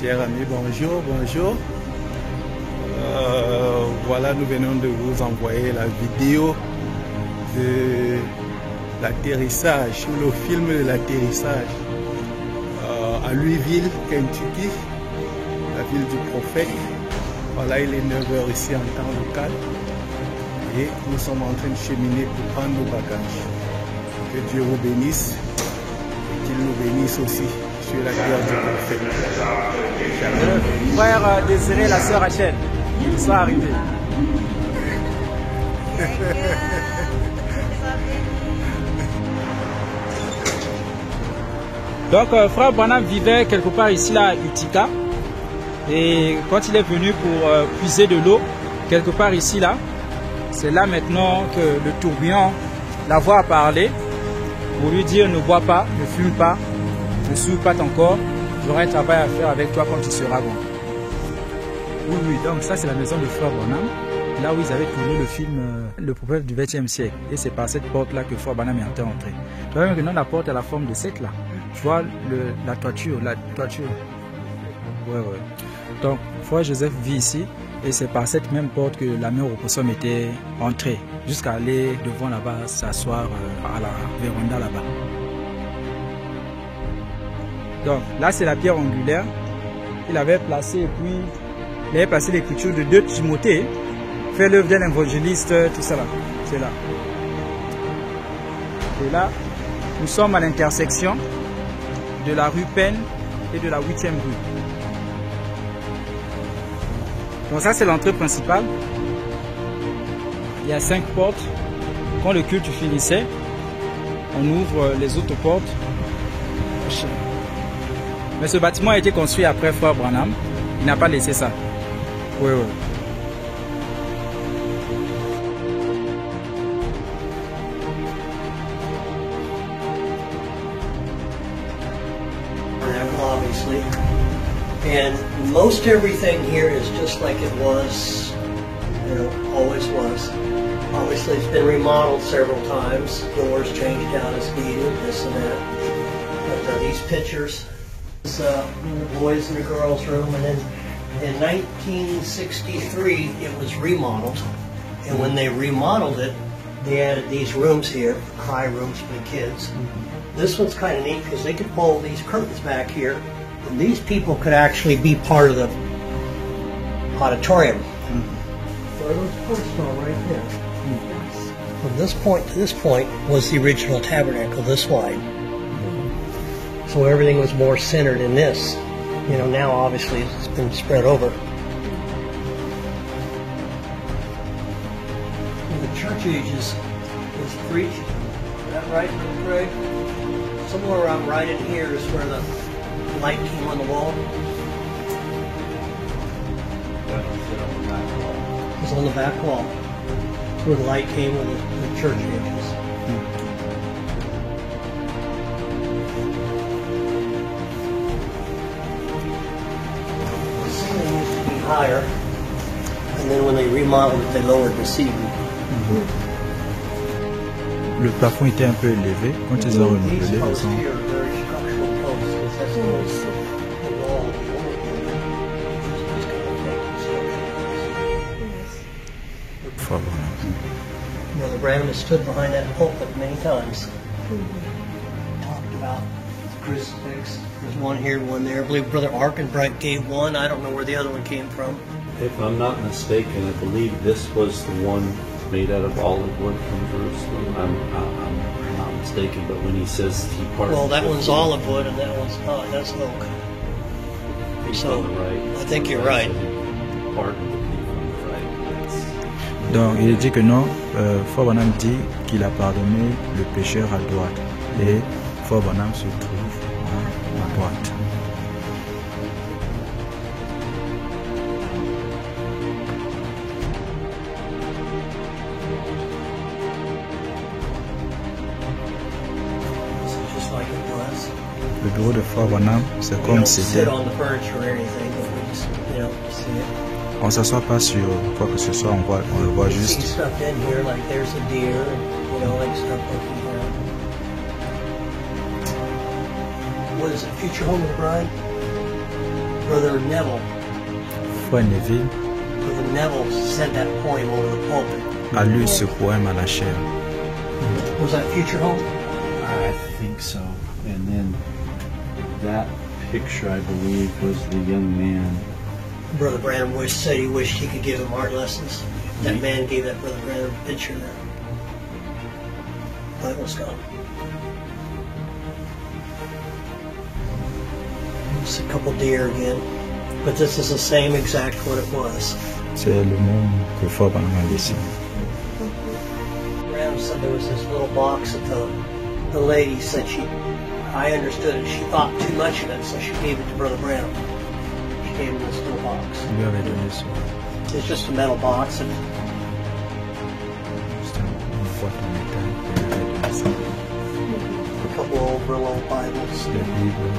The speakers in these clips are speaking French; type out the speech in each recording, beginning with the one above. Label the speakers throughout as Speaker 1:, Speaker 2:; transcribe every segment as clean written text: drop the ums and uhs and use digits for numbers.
Speaker 1: Chers amis, bonjour, bonjour. Voilà, nous venons de vous envoyer la vidéo de l'atterrissage, ou le film de l'atterrissage à Louisville, Kentucky, la ville du prophète. Voilà, il est 9 h ici en temps local et nous sommes en train de cheminer pour prendre nos bagages. Que Dieu vous bénisse et qu'il nous bénisse aussi sur la terre du prophète.
Speaker 2: Frère Désiré, la sœur Rachel, ils sont arrivés. Donc frère Branham vivait quelque part ici là à Utica, et quand il est venu pour puiser de l'eau quelque part ici là, c'est là maintenant que le tourbillon la voix a parlé pour lui dire: ne bois pas, ne fume pas, ne souille pas ton corps, j'aurai un travail à faire avec toi quand tu seras grand. Oui, donc ça c'est la maison de frère Branham, là où ils avaient tourné le film Le prophète du XXe siècle, et c'est par cette porte là que frère Branham est entré. Tu vois même que la porte a la forme de cette là. Tu vois la toiture. Ouais. Donc, frère Joseph vit ici, et c'est par cette même porte que la mère Opossum était entrée, jusqu'à aller devant là-bas, s'asseoir à la véranda là-bas. Donc, là c'est la pierre angulaire. Il avait placé, et puis, il avait placé l'écriture de 2 Timothée, fait l'œuvre d'un évangéliste, tout ça là. C'est là. Et là, nous sommes à l'intersection de la rue Penn et de la 8e rue. Donc ça c'est l'entrée principale. Il y a 5 portes. Quand le culte finissait, on ouvre les autres portes. Mais ce bâtiment a été construit après frère Branham. Il n'a pas laissé ça. Oui.
Speaker 3: Obviously, and most everything here is just like it was, always was. Obviously, it's been remodeled several times. Doors changed out as needed, this and that. But these pictures, the boys and the girls' room, and then in 1963 it was remodeled. And when they remodeled it, they added these rooms here, high rooms for the kids. This one's kind of neat because they could pull these curtains back here, and these people could actually be part of the auditorium. Where those posts are right there. From this point to this point was the original tabernacle, this wide. So everything was more centered in this. Now obviously it's been spread over. The church ages was preached. Is that right, Craig? Somewhere around right in here is where the light came on the wall. It was on the back wall. It's where the light came with the church ages. The ceiling used to be higher, and then when they remodeled it, they lowered the ceiling.
Speaker 2: Le plafond était un peu élevé. Quand ils ont renouvelé, ils ont...
Speaker 3: Brother Branham has stood behind that pulpit many times. Talked about the crucifix. There's one here, one there. I believe Brother Arkenbright gave one. I don't know where the other one came from.
Speaker 4: If I'm not mistaken, I believe this was the one made out of olive wood from Jerusalem. I'm not mistaken, but when he says he parted...
Speaker 3: Well, that one's olive wood and that one's not. That's oak. So, I think you're right.
Speaker 2: Donc, il dit que non, frère Branham dit qu'il a pardonné le pécheur à droite. Et frère Branham se trouve à droite. Le bureau de frère Branham, c'est comme c'était. On ne s'assoit pas sur quoi que ce soit, on le voit juste.
Speaker 3: What is it, Future Home of the Bride? Brother Neville.
Speaker 2: Frère Neville
Speaker 3: Brother Neville said that poem over the pulpit.
Speaker 2: a lu ce poème à la chaire.
Speaker 3: Was that Future Home?
Speaker 4: I think so. And then that picture, I believe, was the young man.
Speaker 3: Brother Branham said he wished he could give him art lessons. That man gave that Brother Branham picture there. Bible's gone. Just a couple deer again. But this is the same exact what it was.
Speaker 2: C'est le monde que Frère Branham a laissé.
Speaker 3: Branham said there was this little box that the lady said I understood it, she thought too much of it, so she gave it to Brother Branham. She gave him this little box.
Speaker 2: Lui avait donné ça.
Speaker 3: It's just a metal box and
Speaker 2: C'était une boîte en métal. Il avait donné ça.
Speaker 3: a couple old, real old Bibles.
Speaker 2: La Bible.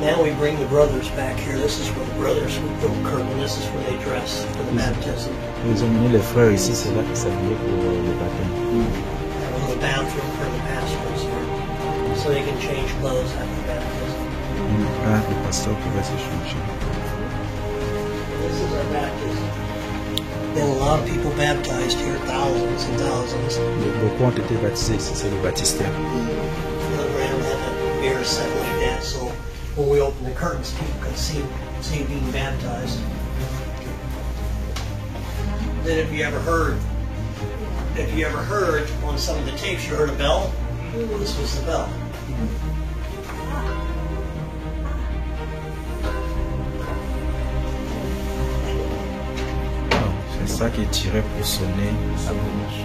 Speaker 3: Now we bring the brothers back here. This is where the brothers would go curtain. This is where they dress for the baptism.
Speaker 2: Ils ont mis les frères ici, c'est là qu'ils s'habillaient pour le baptême.
Speaker 3: That was the bathroom for the pastors here, so they can change clothes after baptism.
Speaker 2: Là, le pasteur pouvait se changer.
Speaker 3: This is our baptism. Been a lot of people baptized here, thousands and thousands.
Speaker 2: Beaucoup ont été baptisés ici, c'est le baptistère.
Speaker 3: Brother Branham had a mirror set like that, so when we open the curtains, people can see being baptized. Then if you ever heard on some of the tapes, you heard a bell, this was the bell.
Speaker 2: C'est ça qui tirait pour sonner à gauche.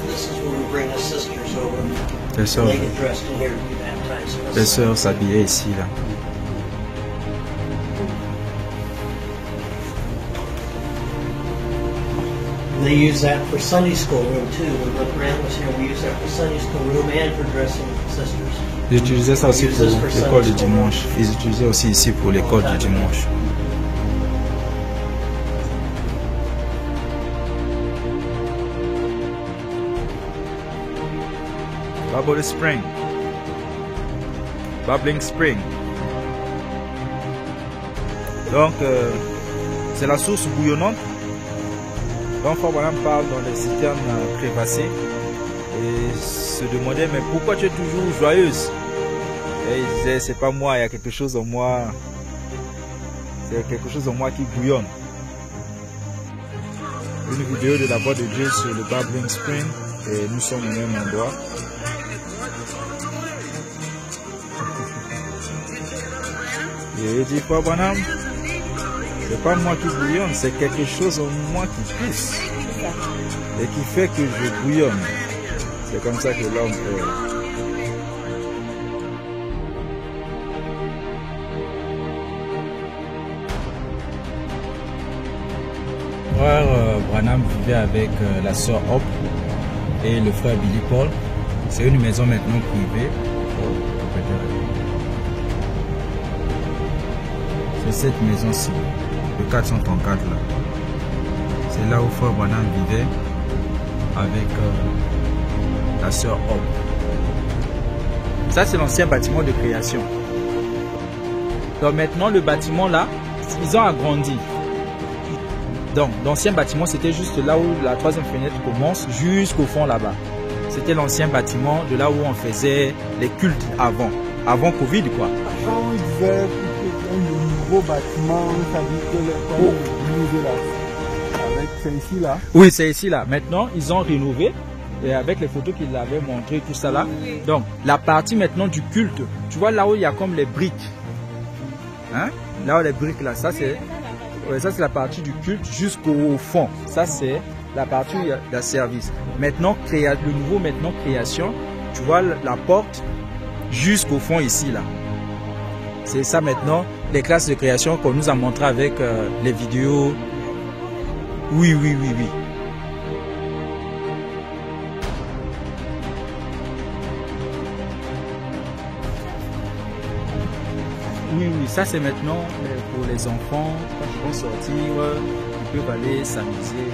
Speaker 3: This is where we bring the sisters over.
Speaker 2: Les sœurs,
Speaker 3: They get dressed in here to be baptized.
Speaker 2: les sœurs s'habillaient ici, là.
Speaker 3: They use that for Sunday school room too. When Brother Branham was here, we used that for Sunday school room and for dressing sisters.
Speaker 2: Ils utilisaient ça aussi pour l'école du dimanche. Ils utilisaient aussi ici pour l'école du dimanche. Bubble Spring. Bubbling Spring. Donc, c'est la source bouillonnante. Donc, Frère Branham parle dans les citernes crévassées et se demandait, mais pourquoi tu es toujours joyeuse? Et il disait, c'est pas moi, il y a quelque chose en moi. C'est quelque chose en moi qui bouillonne. Une vidéo de la voix de Dieu sur le Bubbling Spring et nous sommes au même endroit. Et il dit, Frère Branham, c'est pas moi qui bouillonne, c'est quelque chose en moi qui pousse et qui fait que je bouillonne. C'est comme ça que l'homme est. Frère Branham vivait avec la sœur Hop et le frère Billy Paul. C'est une maison maintenant privée. C'est cette maison-ci, le 434 là. C'est là où Frère Branham vivait avec la sœur Hop. Ça c'est l'ancien bâtiment de création. Donc maintenant le bâtiment là, ils ont agrandi. Donc l'ancien bâtiment c'était juste là où la troisième fenêtre commence jusqu'au fond là-bas. C'était l'ancien bâtiment de là où on faisait les cultes avant Covid quoi.
Speaker 5: Quand on disait un nouveau bâtiment, ça dit que l'école là, avec c'est ici là.
Speaker 2: Oui, c'est ici là. Maintenant, ils ont rénové et avec les photos qu'ils avaient montrées, tout ça là. Donc, la partie maintenant du culte, tu vois là où il y a comme les briques. Hein? Là où les briques là, ça c'est la partie du culte jusqu'au fond. Ça c'est la partie où il y a le service. Maintenant, le nouveau maintenant création, tu vois la porte jusqu'au fond ici là. C'est ça maintenant, les classes de création qu'on nous a montré avec les vidéos. Oui. Oui, ça c'est maintenant pour les enfants, quand ils vont sortir, ils peuvent aller s'amuser.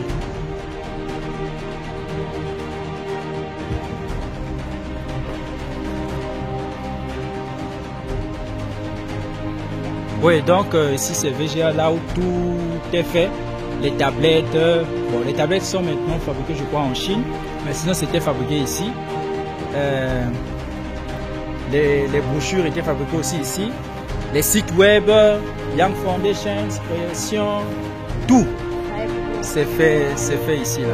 Speaker 2: Oui, donc ici c'est VGA, là où tout est fait. Les tablettes, bon, les tablettes sont maintenant fabriquées, je crois, en Chine, mais sinon c'était fabriqué ici. Les brochures étaient fabriquées aussi ici. Les sites web, Young Foundation, Création, tout c'est fait ici là.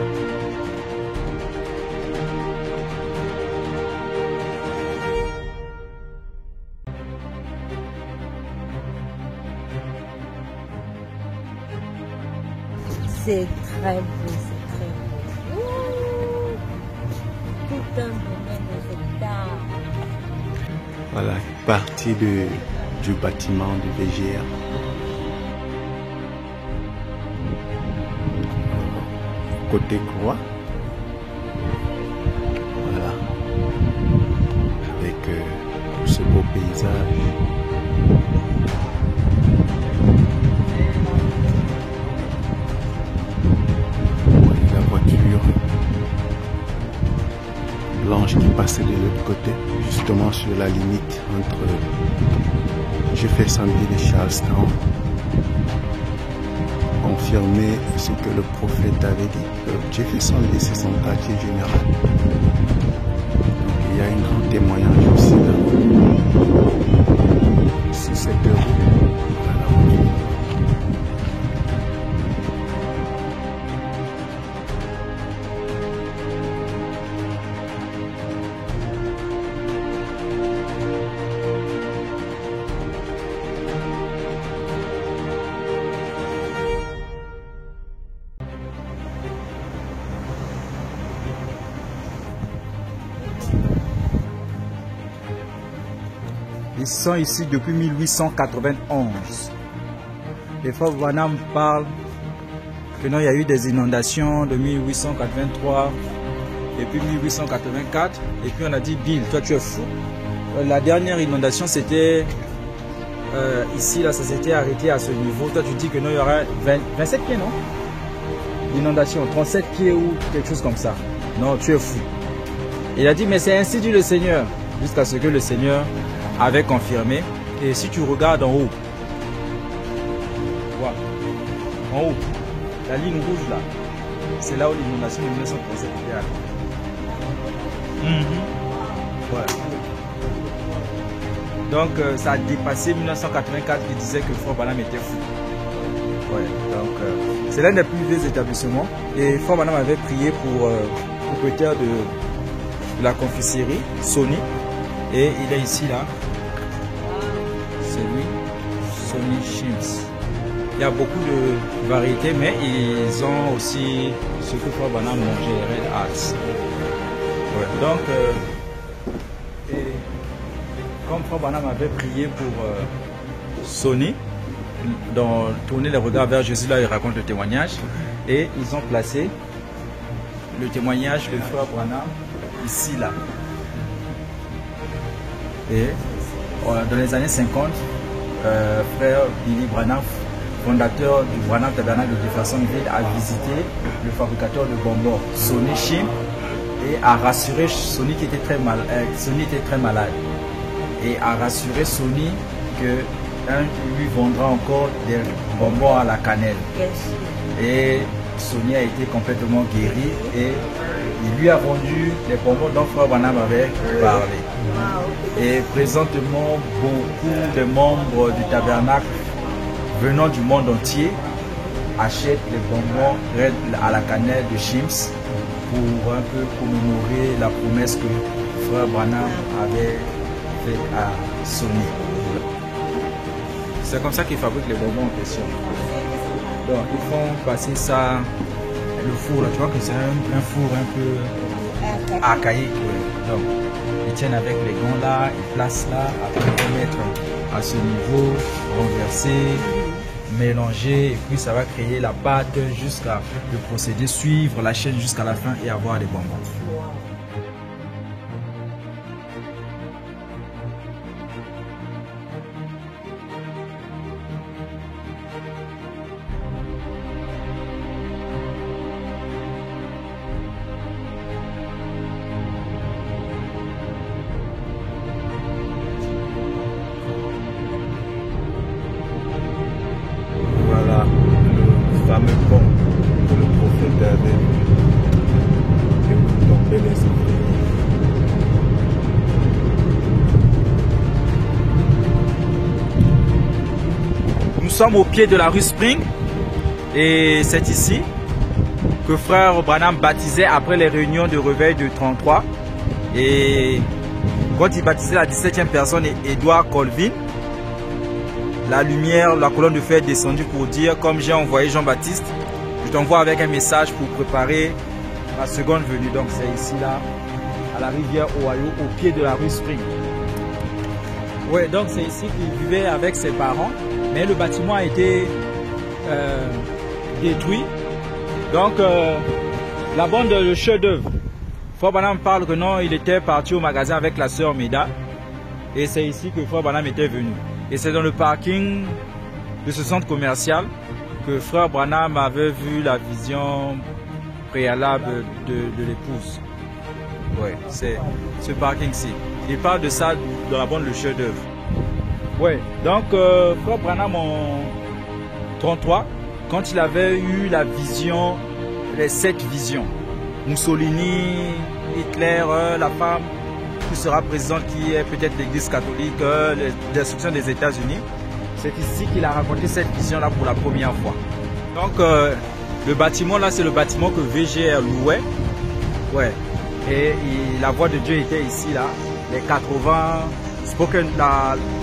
Speaker 6: C'est très beau, c'est très beau. Ouh, tout un domaine de d'art.
Speaker 1: Voilà, partie du bâtiment de VGA. Côté croix. Voilà. Avec ce beau paysage. La voiture blanche qui passait de l'autre côté, justement sur la limite entre Jeffersonville et Charlestown. Confirmer ce que le prophète avait dit. Jeffersonville, c'est son quartier général. Donc, il y a un grand témoignage aussi sur cette route.
Speaker 2: Ils sont ici depuis 1891. Les frères Branham parlent que non, il y a eu des inondations de 1883 et puis 1884. Et puis on a dit, Bill, toi tu es fou. La dernière inondation c'était ici, là, ça s'était arrêté à ce niveau. Toi tu dis que non, il y aura 27 pieds, non? L'inondation, 37 pieds ou quelque chose comme ça. Non, tu es fou. Il a dit, mais c'est ainsi dit le Seigneur. Jusqu'à ce que le Seigneur avait confirmé. Et si tu regardes en haut, voilà, en haut, la ligne rouge là, c'est là où l'inondation de 1937 était arrivée. Voilà. Donc ça a dépassé 1984 qui disait que Frère Branham était fou. Ouais, donc c'est l'un des plus vieux établissements. Et Frère Branham avait prié pour le propriétaire de la confiserie, Sony. Et il est ici là. C'est lui, Sony Shims. Il y a beaucoup de variétés, mais ils ont aussi ce que Frère Branham mangeait, les Red Hearts. Ouais, donc, et comme Frère Branham avait prié pour Sony, dans tourner les regards vers Jésus, là il raconte le témoignage. Et ils ont placé le témoignage de Frère Branham ici là. Et dans les années 50, frère Billy Branham, fondateur du Branham Tabernacle de Jeffersonville, a visité le fabricateur de bonbons, Sony Shims, et a rassuré Sony qui était très mal, Sony était très malade, et a rassuré Sony que lui vendra encore des bonbons à la cannelle. Et Sony a été complètement guéri et il lui a vendu les bonbons dont Frère Branham avait parlé. Et présentement, beaucoup de membres du tabernacle venant du monde entier achètent les bonbons à la cannelle de Shims pour un peu commémorer la promesse que Frère Branham avait faite à Sony. C'est comme ça qu'ils fabriquent les bonbons en question. Donc ils font passer ça, le four là, tu vois que c'est un four un peu archaïque. Donc ils tiennent avec les gants là, ils placent là, après ils vont mettre à ce niveau, renverser, mélanger, et puis ça va créer la pâte jusqu'à le procédé, suivre la chaîne jusqu'à la fin et avoir des bonbons.
Speaker 1: avait vu et tomber les ouvriers.
Speaker 2: Nous sommes au pied de la rue Spring et c'est ici que frère Branham baptisait après les réunions de réveil de 33. Et quand il baptisait la 17e personne, Edward Colvin, la lumière, la colonne de feu est descendue pour dire: comme j'ai envoyé Jean-Baptiste, je t'envoie avec un message pour préparer ma seconde venue. Donc c'est ici là, à la rivière Ohio, au pied de la rue Spring. Ouais, donc c'est ici qu'il vivait avec ses parents, mais le bâtiment a été détruit. Donc la bande de chef-d'œuvre, Frère Branham parle que non, il était parti au magasin avec la sœur Meda, et c'est ici que Frère Branham était venu. Et c'est dans le parking de ce centre commercial que Frère Branham avait vu la vision préalable de l'épouse. Ouais, c'est ce parking-ci. Il parle de ça dans la bande Le Chef-d'œuvre. Ouais, donc Frère Branham en 33, quand il avait eu la vision, les 7 visions, Mussolini, Hitler, la femme qui sera présidente, qui est peut-être l'église catholique, les destructions des États-Unis, c'est ici qu'il a raconté cette vision-là pour la première fois. Donc le bâtiment là, c'est le bâtiment que VGR louait. Ouais. Et la voix de Dieu était ici là. Les 80,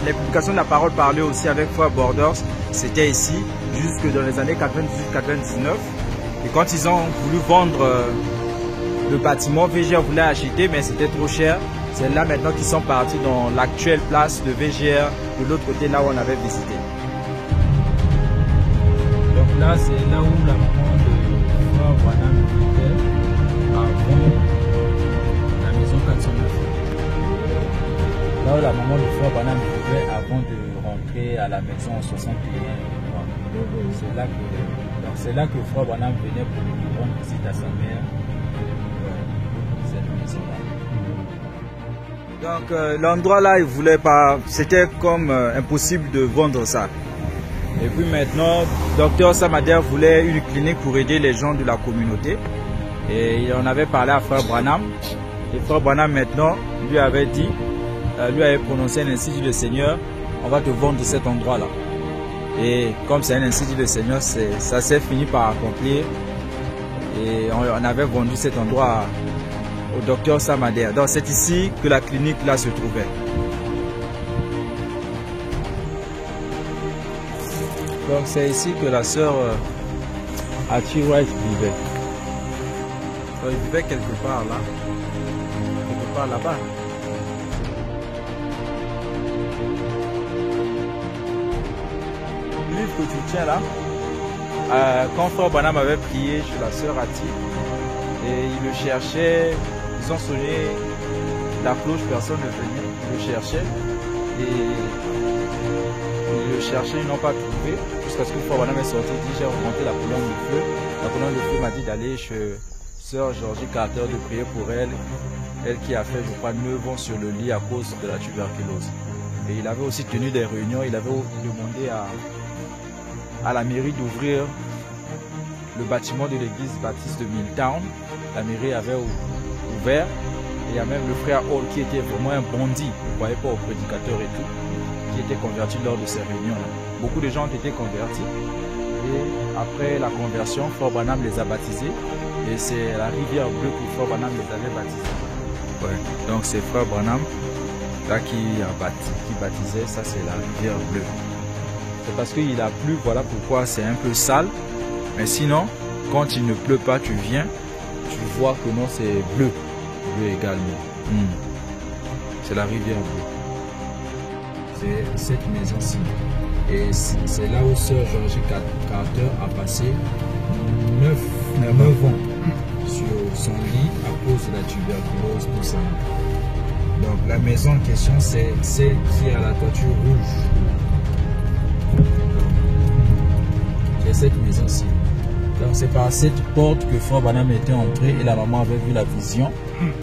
Speaker 2: les publications de la parole parlée aussi avec Frère Borders, c'était ici, jusque dans les années 98-99. Et quand ils ont voulu vendre le bâtiment, VGR voulait acheter, mais c'était trop cher. C'est là maintenant qu'ils sont partis dans l'actuelle place de VGR, de l'autre côté, là où on avait visité. Donc là, c'est là où la maman de Frère Branham vivait avant la maison 409. Là où la maman de Frère Branham vivait avant de rentrer à la maison en 61. C'est là que Frère Branham venait pour rendre visite à sa mère. Donc l'endroit là, il voulait pas, c'était comme impossible de vendre ça. Et puis maintenant, Dr Samader voulait une clinique pour aider les gens de la communauté. Et on avait parlé à Frère Branham. Et Frère Branham maintenant lui avait dit, lui avait prononcé un institut du Seigneur, on va te vendre cet endroit là. Et comme c'est un institut du Seigneur, ça s'est fini par accomplir. Et on avait vendu cet endroit au docteur Samader. Donc c'est ici que la clinique là se trouvait. Donc c'est ici que la sœur Hattie Wright vivait. Donc, il vivait quelque part là. Quelque part là-bas. Le livre que tu tiens là, quand Frère Branham avait prié chez la sœur Hattie, et il le cherchait, ils ont sonné la cloche, personne ne venait, ils le cherchaient. Et ils le cherchaient, ils n'ont pas trouvé, jusqu'à ce que Frère Branham est sorti, il dit j'ai remonté la colonne de feu. La colonne de feu m'a dit d'aller chez sœur Georgie Carter, de prier pour elle, elle qui a fait, je crois, 9 ans sur le lit à cause de la tuberculose. Et il avait aussi tenu des réunions, il avait demandé à la mairie d'ouvrir le bâtiment de l'église baptiste de Milltown. La mairie avait ouvert. Et il y a même le frère Hall qui était vraiment un bandit, ne croyait pas aux prédicateurs et tout, qui était converti lors de ces réunions-là. Beaucoup de gens ont été convertis. Et après la conversion, Frère Branham les a baptisés. Et c'est la rivière bleue que Frère Branham les avait baptisés. Ouais. Donc c'est Frère Branham là qui baptisait, ça c'est la rivière bleue. C'est parce qu'il a plu, voilà pourquoi c'est un peu sale. Mais sinon, quand il ne pleut pas, tu viens, tu vois que non, c'est bleu. Bleu également. C'est la rivière bleue. C'est cette maison-ci. Et c'est là où sœur Georgie Carter a passé 9 ans sur son lit à cause de la tuberculose, tout ça. Donc la maison en question, c'est celle qui est à la toiture rouge. C'est cette maison-ci. Donc c'est par cette porte que Frère Branham était entré et la maman avait vu la vision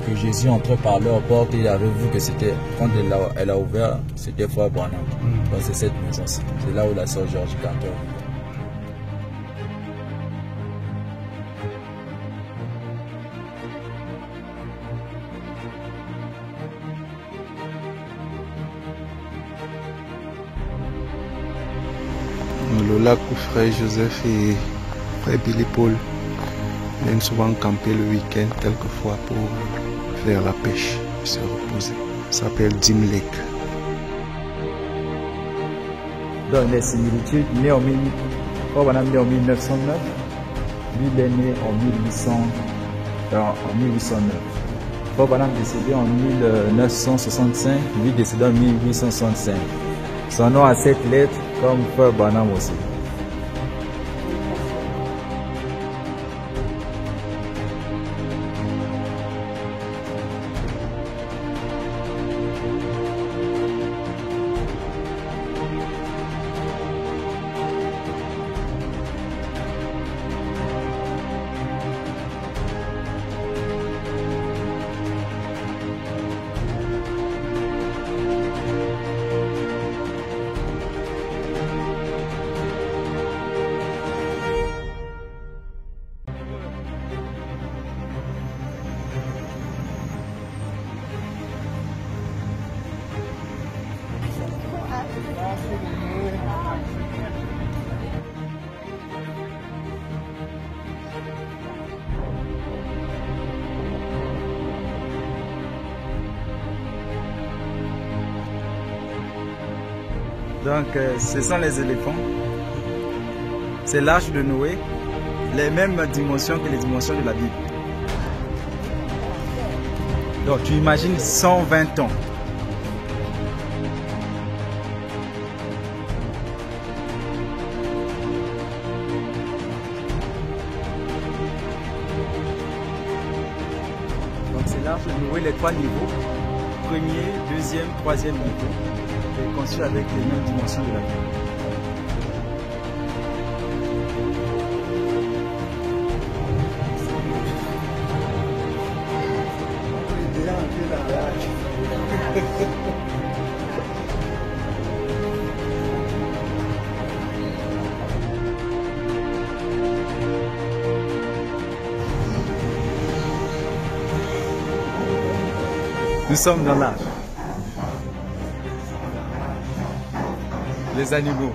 Speaker 2: que Jésus entrait par leur porte et il avait vu que c'était, quand elle a ouvert, c'était Frère Branham. Donc c'est cette maison-ci. C'est là où la sœur Georgie Carter.
Speaker 1: le lac où frère Joseph et frère Billy Paul viennent souvent camper le week-end, quelquefois pour faire la pêche et se reposer. Ça s'appelle Dim Lake.
Speaker 2: Dans les similitudes, né en 1909, lui il est né en 1809. Bob Banham décédé en 1965, lui décédé en 1865. Son nom a 7 lettres comme Bob Banham aussi. Donc, ce sont les éléphants. C'est l'arche de Noé, les mêmes dimensions que les dimensions de la Bible. Donc, tu imagines 120 ans. Donc, c'est l'arche de Noé, les 3 niveaux. Premier, deuxième, troisième niveau. Et conçu avec les mêmes dimensions de la Bible. Nous sommes dans l'âge. Les animaux.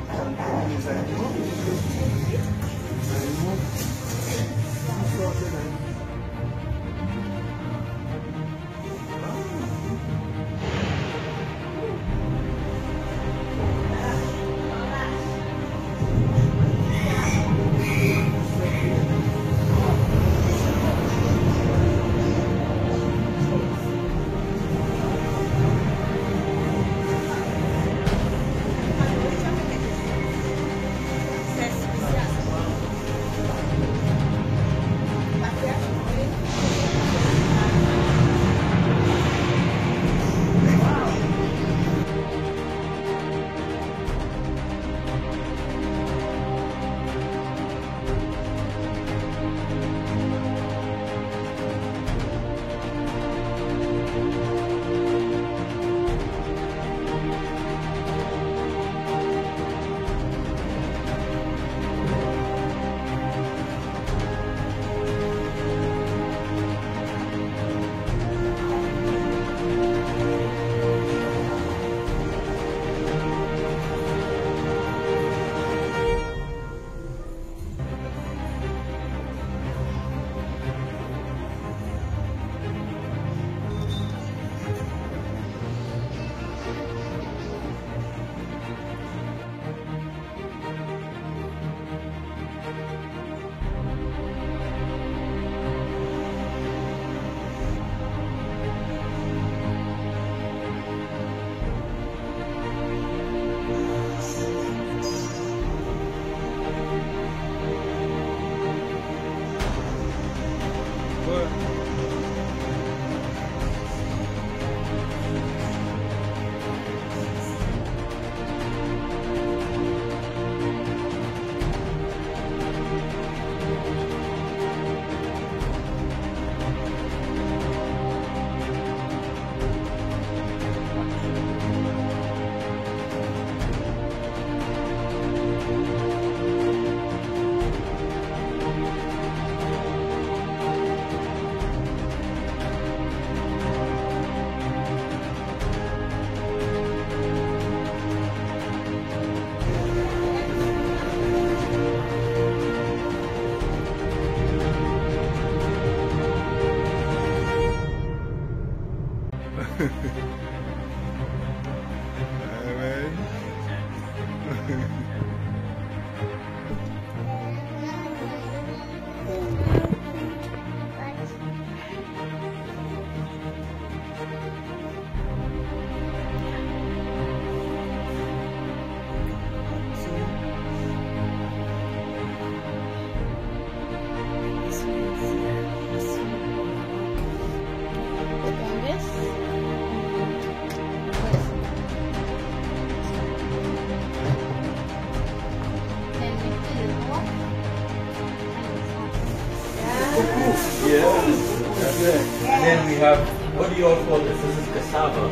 Speaker 4: And then we have, what do you all call this? This is cassava or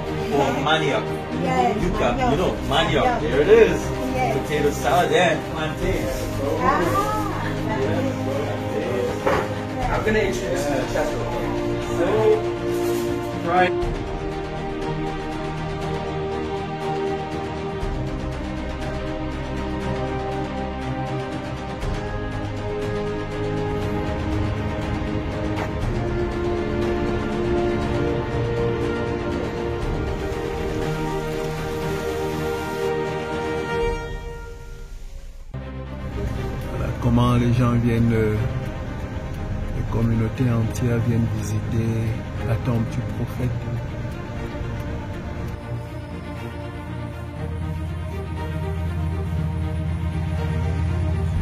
Speaker 4: manioc. Yuca, you know, manioc. There it is. Potato salad and plantains.
Speaker 2: I'm going to introduce you to Chester. So, right.
Speaker 1: Comment les gens viennent, les communautés entières viennent visiter la tombe du prophète.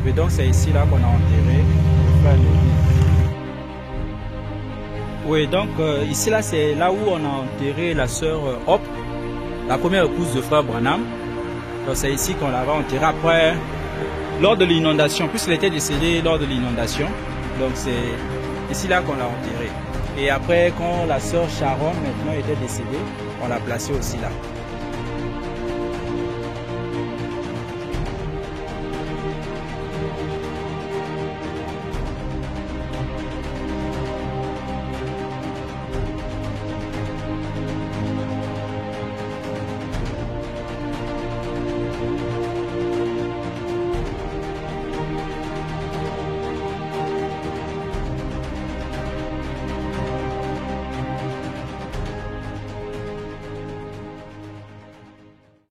Speaker 2: Et donc c'est ici là qu'on a enterré le frère Lévi. Oui, donc ici là c'est là où on a enterré la sœur Hop, la première épouse de frère Branham. Donc c'est ici qu'on l'avait enterré après. Lors de l'inondation, puisqu'il était décédé lors de l'inondation, donc c'est ici là qu'on l'a enterré. Et après, quand la sœur Sharon maintenant était décédée, on l'a placé aussi là.